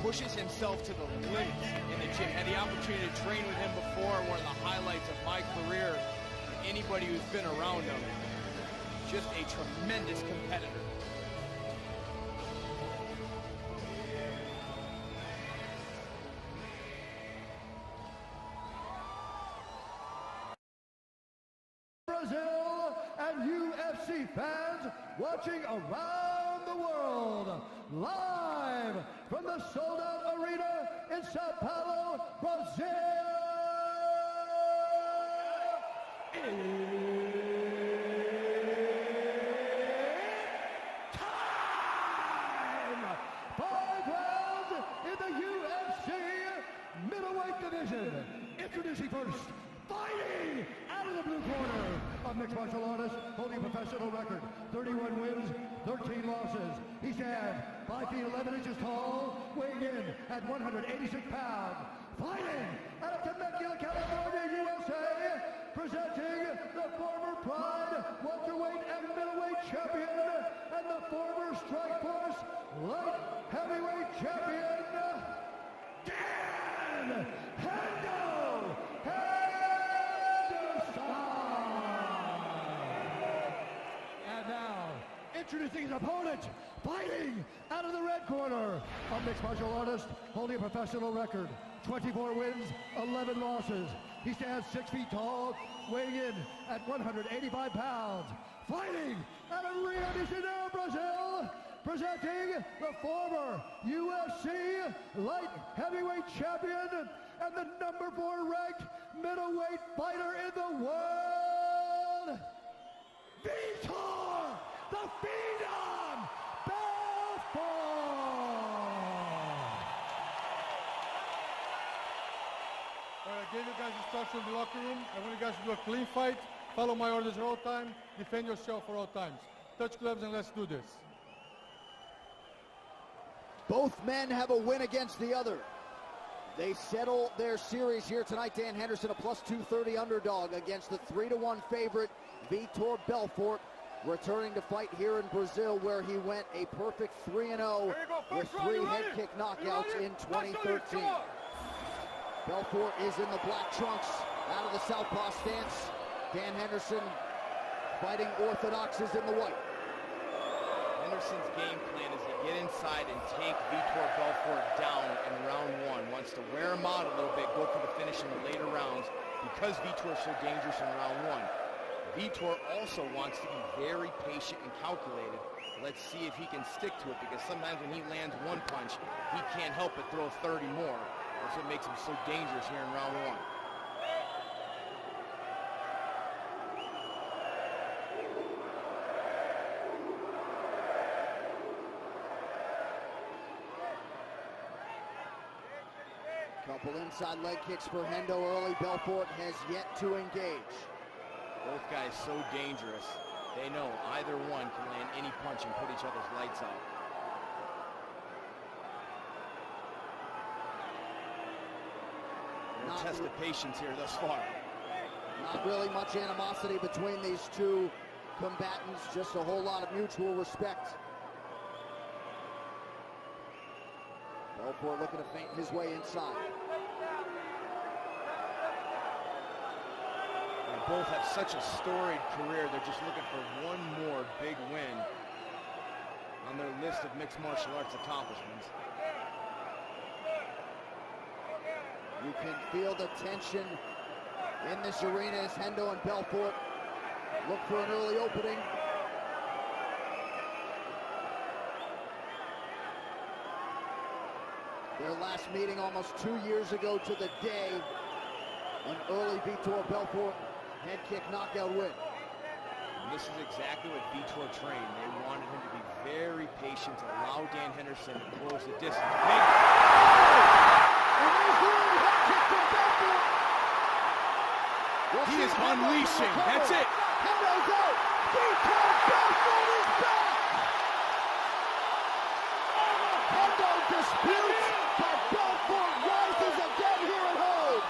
pushes himself to the limit in the gym. Had the opportunity to train with him before, one of the highlights of my career. Anybody who's been around him, just a tremendous competitor. Brazil and UFC fans watching around the world, live from the sold-out arena in Sao Paulo, Brazil. It's time! 5 rounds in the UFC middleweight division. Introducing first, fighting out of the blue corner, a mixed martial artist holding a professional record, 31 wins, 13 losses. He stands 5 feet 11 inches tall, weighing in at 186 pounds. Fighting out of Temecula, California, USA, presenting the former Pride welterweight and middleweight champion and the former Strikeforce light heavyweight champion, Dan Hendo! And now, introducing his opponent, fighting out of the red corner, a mixed martial artist holding a professional record, 24 wins, 11 losses. He stands 6 feet tall, weighing in at 185 pounds. Fighting out of Rio de Janeiro, Brazil, presenting the former UFC light heavyweight champion and the number 4 ranked middleweight fighter in the world, Vitor, the Phenom, Belfort! I gave you guys instructions in the locker room. I want you guys to do a clean fight, follow my orders at all times, defend yourself for all times. Touch gloves and let's do this. Both men have a win against the other. They settle their series here tonight. Dan Henderson, a plus 230 underdog against the 3-1 favorite, Vitor Belfort, returning to fight here in Brazil, where he went a perfect 3-0 with 3 head kick knockouts in 2013. Belfort is in the black trunks, out of the southpaw stance. Dan Henderson fighting orthodox is in the white. Henderson's game plan is to get inside and take Vitor Belfort down in round 1. Wants to wear him out a little bit, go for the finish in the later rounds because Vitor is so dangerous in round 1. Vitor also wants to be very patient and calculated. Let's see if he can stick to it, because sometimes when he lands one punch, he can't help but throw 30 more. That's what makes him so dangerous here in round 1. Couple inside leg kicks for Hendo early. Belfort has yet to engage. Both guys so dangerous. They know either one can land any punch and put each other's lights out. No test of patience here thus far. Not really much animosity between these two combatants, just a whole lot of mutual respect. Belfort looking to feint his way inside. They both have such a storied career. They're just looking for one more big win on their list of mixed martial arts accomplishments. You can feel the tension in this arena as Hendo and Belfort look for an early opening. Their last meeting almost 2 years ago to the day. An early Vitor Belfort head kick knockout win. And this is exactly what Vitor trained. They wanted him to be very patient, to allow Dan Henderson to close the distance. And there's the early head kick from Belfort. He is unleashing. That's it. Hendo's out. Vitor Belfort is back. Hendo disputes, but Belfort rises again here at home.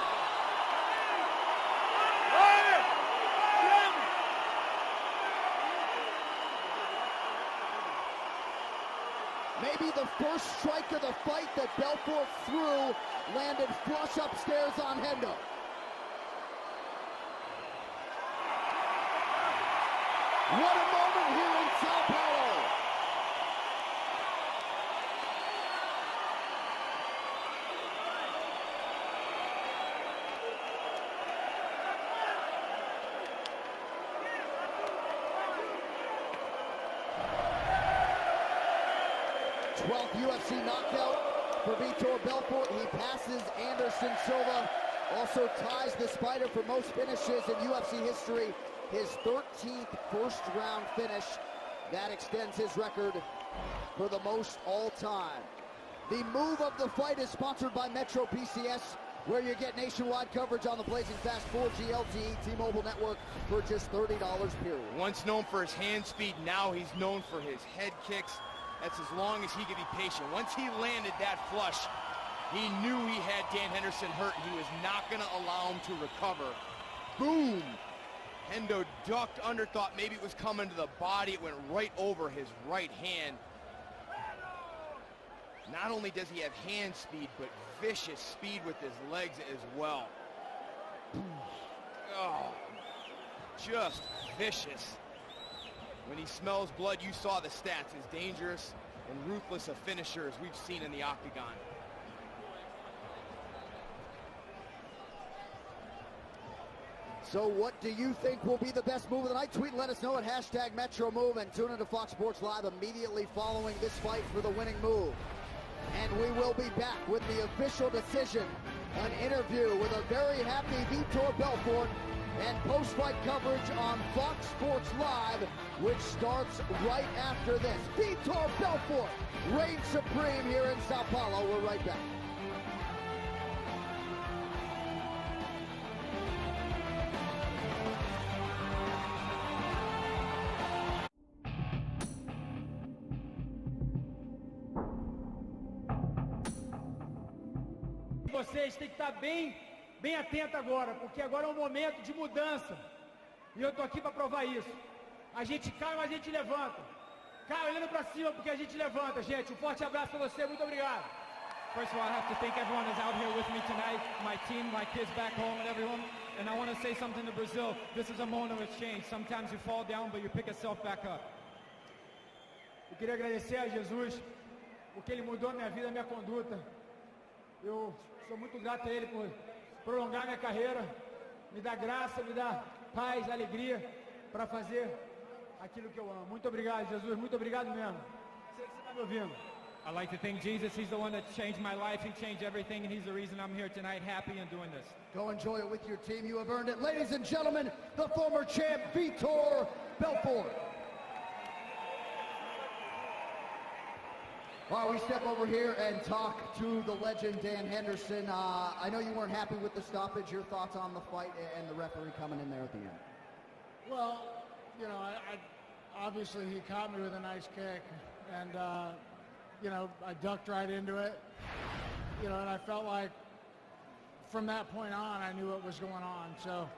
Maybe the first strike of the fight that Belfort threw landed flush upstairs on Hendo. What a moment here in Sao Paulo. UFC knockout for Vitor Belfort. He passes Anderson Silva, also ties the Spider for most finishes in UFC history. His 13th first-round finish. That extends his record for the most all-time. The move of the fight is sponsored by Metro PCS, where you get nationwide coverage on the Blazing Fast 4G LTE T-Mobile network for just $30 period. Once known for his hand speed, now he's known for his head kicks. That's as long as he could be patient. Once he landed that flush, he knew he had Dan Henderson hurt. He was not going to allow him to recover. Boom! Hendo ducked under, thought maybe it was coming to the body. It went right over his right hand. Not only does he have hand speed, but vicious speed with his legs as well. Oh, just vicious. When he smells blood, you saw the stats, as dangerous and ruthless a finisher as we've seen in the octagon. So what do you think will be the best move of the night? Tweet and let us know at #MetroMove, and tune into Fox Sports Live immediately following this fight for the winning move. And we will be back with the official decision, an interview with a very happy Vitor Belfort, and post-fight coverage on Fox Sports Live, which starts right after this. Vitor Belfort reigns supreme here in Sao Paulo. We're right back. Vocês têm que estar bem atento agora, porque agora é um momento de mudança. E eu estou aqui para provar isso. A gente cai, mas a gente levanta. Cai olhando para cima, porque a gente levanta, gente. Um forte abraço para você, muito obrigado. First of all, I have to thank everyone that's out here with me tonight, my team, my kids back home, and everyone. And I want to say something to Brazil. This is a moment of exchange. Sometimes you fall down, but you pick yourself back up. Eu queria agradecer a Jesus, porque Ele mudou a minha vida, a minha conduta. Eu sou muito grato a Ele por prolongar minha carreira, me dá graça, me dá paz, alegria para fazer aquilo que eu amo. Muito obrigado, Jesus, muito obrigado mesmo. Sei que você está me ouvindo. I'd like to thank Jesus. He's the one that changed my life. He changed everything, and he's the reason I'm here tonight, happy and doing this. Go enjoy it with your team. You have earned it. Ladies and gentlemen, the former champ, Vitor Belfort. All right, we step over here and talk to the legend, Dan Henderson. I know you weren't happy with the stoppage. Your thoughts on the fight and the referee coming in there at the end? Well, you know, obviously he caught me with a nice kick, and, you know, I ducked right into it, you know, and I felt like from that point on, I knew what was going on. So,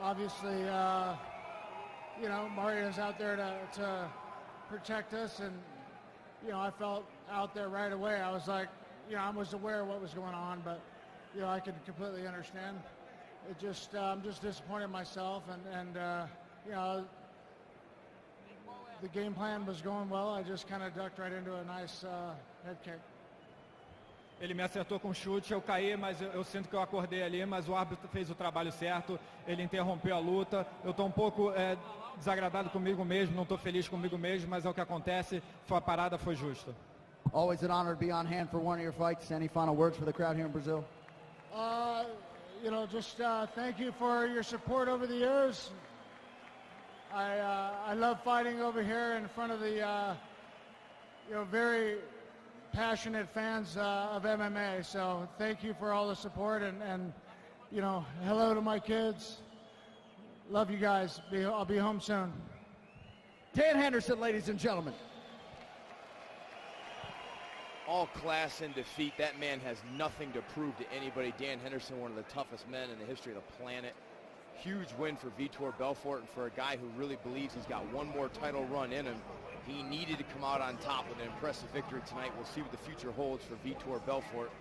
obviously, you know, Mario's out there to protect us, and, you know, I felt out there right away. I was like, you know, I was aware of what was going on, but, you know, I could completely understand. It just, I'm just disappointed in myself, and you know, the game plan was going well. I just kind of ducked right into a nice head kick. Ele me acertou com chute, eu caí, mas eu sinto que eu acordei ali, mas o árbitro fez o trabalho certo, ele interrompeu a luta. Eu estou um pouco desagradado comigo mesmo, não estou feliz comigo mesmo, mas é o que acontece, a parada foi justa. Always an honor to be on hand for one of your fights. Any final words for the crowd here in Brazil? You know, just thank you for your support over the years. I love fighting over here in front of the you know, very passionate fans of MMA. So thank you for all the support, and you know, hello to my kids. Love you guys. I'll be home soon. Dan Henderson, ladies and gentlemen. All class and defeat. That man has nothing to prove to anybody. Dan Henderson, one of the toughest men in the history of the planet. Huge win for Vitor Belfort, and for a guy who really believes he's got one more title run in him. He needed to come out on top with an impressive victory tonight. We'll see what the future holds for Vitor Belfort.